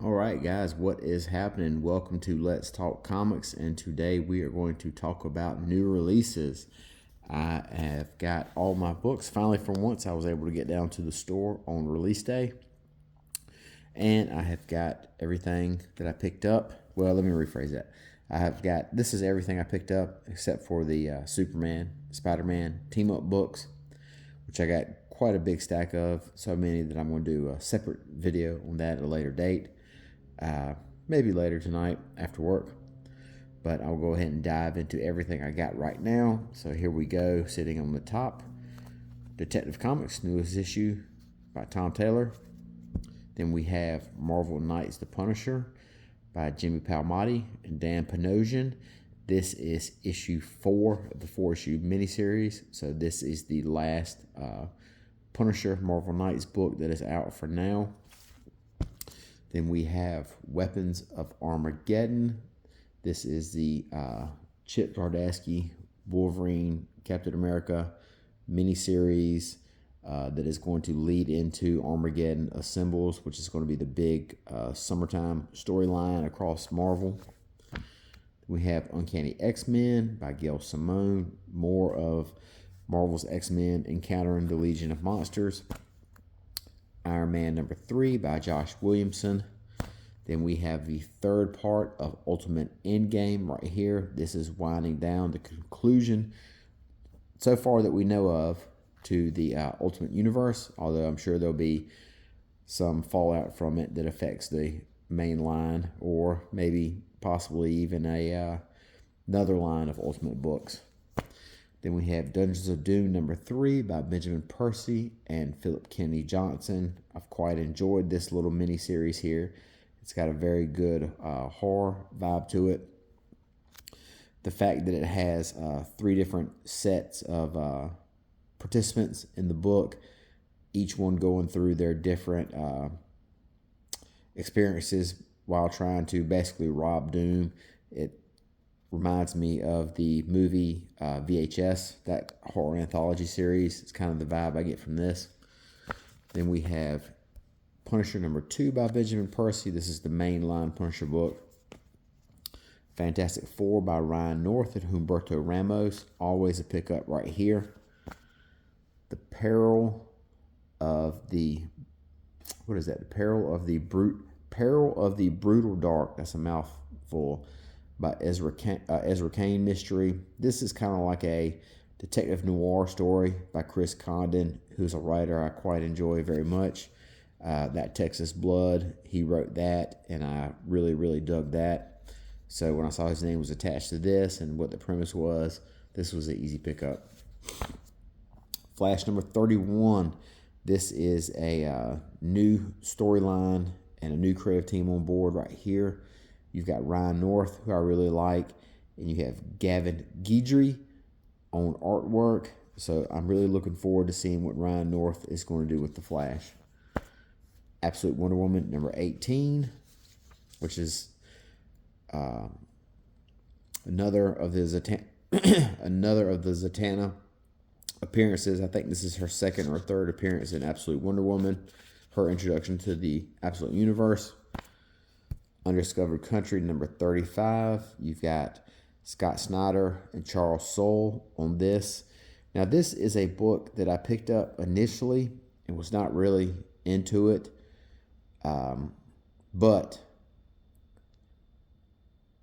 All right, guys, what is happening? Welcome to Let's Talk Comics, and today we are going to talk about new releases. I have got all my books. Finally, for once, I was able to get down to the store on release day, and I have got everything that I picked up. Well, let me rephrase that. This is everything I picked up except for the Superman, Spider-Man team-up books, which I got quite a big stack of, so many that I'm going to do a separate video on that at a later date. Maybe later tonight after work, but I'll go ahead and dive into everything I got right now. So here we go. Sitting on the top, Detective Comics, newest issue by Tom Taylor. Then we have Marvel Knights the Punisher by Jimmy Palmiotti and Dan Panosian. This is issue 4 of the 4-issue miniseries. So this is the last Punisher Marvel Knights book that is out for now. Then we have Weapons of Armageddon. This is the Chip Zdarsky Wolverine Captain America miniseries that is going to lead into Armageddon Assembles, which is going to be the big summertime storyline across Marvel. We have Uncanny X-Men by Gail Simone. More of Marvel's X-Men encountering the Legion of Monsters. Iron Man number 3 by Josh Williamson. Then we have the third part of Ultimate Endgame right here. This is winding down the conclusion so far that we know of to the Ultimate Universe, although I'm sure there'll be some fallout from it that affects the main line, or maybe possibly even another line of Ultimate books. Then we have Dungeons of Doom number 3 by Benjamin Percy and Philip Kennedy Johnson. I've quite enjoyed this little mini series here. It's got a very good horror vibe to it. The fact that it has 3 different sets of participants in the book, each one going through their different experiences while trying to basically rob Doom. It reminds me of the movie VHS, that horror anthology series. It's kind of the vibe I get from this. Then we have Punisher number 2 by Benjamin Percy. This is the mainline Punisher book. Fantastic Four by Ryan North and Humberto Ramos. Always a pickup right here. The Peril of the Peril of the Brutal Dark. That's a mouthful. By Ezra Kane mystery. This is kind of like a detective noir story by Chris Condon, who's a writer I quite enjoy very much. That Texas Blood, he wrote that, and I really, really dug that. So when I saw his name was attached to this and what the premise was, this was an easy pickup. Flash number 31. This is a new storyline and a new creative team on board right here. You've got Ryan North, who I really like, and you have Gavin Guidry on artwork. So I'm really looking forward to seeing what Ryan North is going to do with The Flash. Absolute Wonder Woman number 18, which is another of the Zatanna appearances. I think this is her second or third appearance in Absolute Wonder Woman. Her introduction to the Absolute Universe. Undiscovered Country number 35. You've got Scott Snyder and Charles Soule on this. Now, this is a book that I picked up initially and was not really into it, but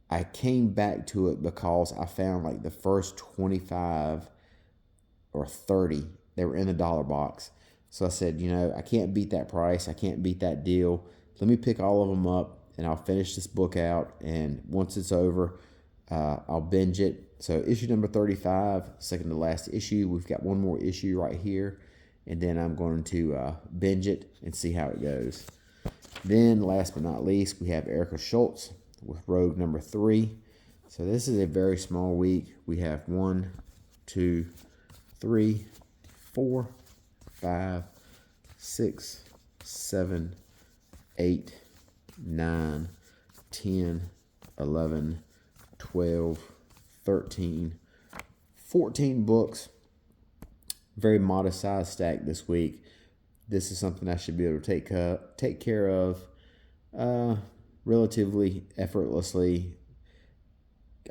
I came back to it because I found like the first 25 or 30, they were in the dollar box. So I said, I can't beat that price. I can't beat that deal. Let me pick all of them up, and I'll finish this book out, and once it's over, I'll binge it. So issue number 35, second to last issue. We've got one more issue right here, and then I'm going to binge it and see how it goes. Then, last but not least, we have Erica Schultz with Rogue number 3. So this is a very small week. We have 1, 2, 3, 4, 5, 6, 7, 8, 9, 10, 11, 12, 13, 14 books. Very modest size stack this week. This is something I should be able to take care of uh, relatively effortlessly.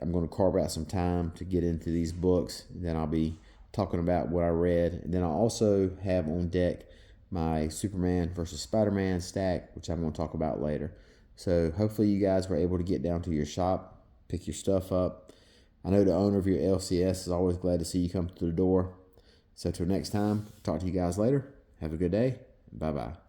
I'm going to carve out some time to get into these books. And then I'll be talking about what I read. And then I'll also have on deck my Superman versus Spider-Man stack, which I'm going to talk about later. So hopefully you guys were able to get down to your shop, pick your stuff up. I know the owner of your LCS is always glad to see you come through the door. So till next time, talk to you guys later. Have a good day. Bye-bye.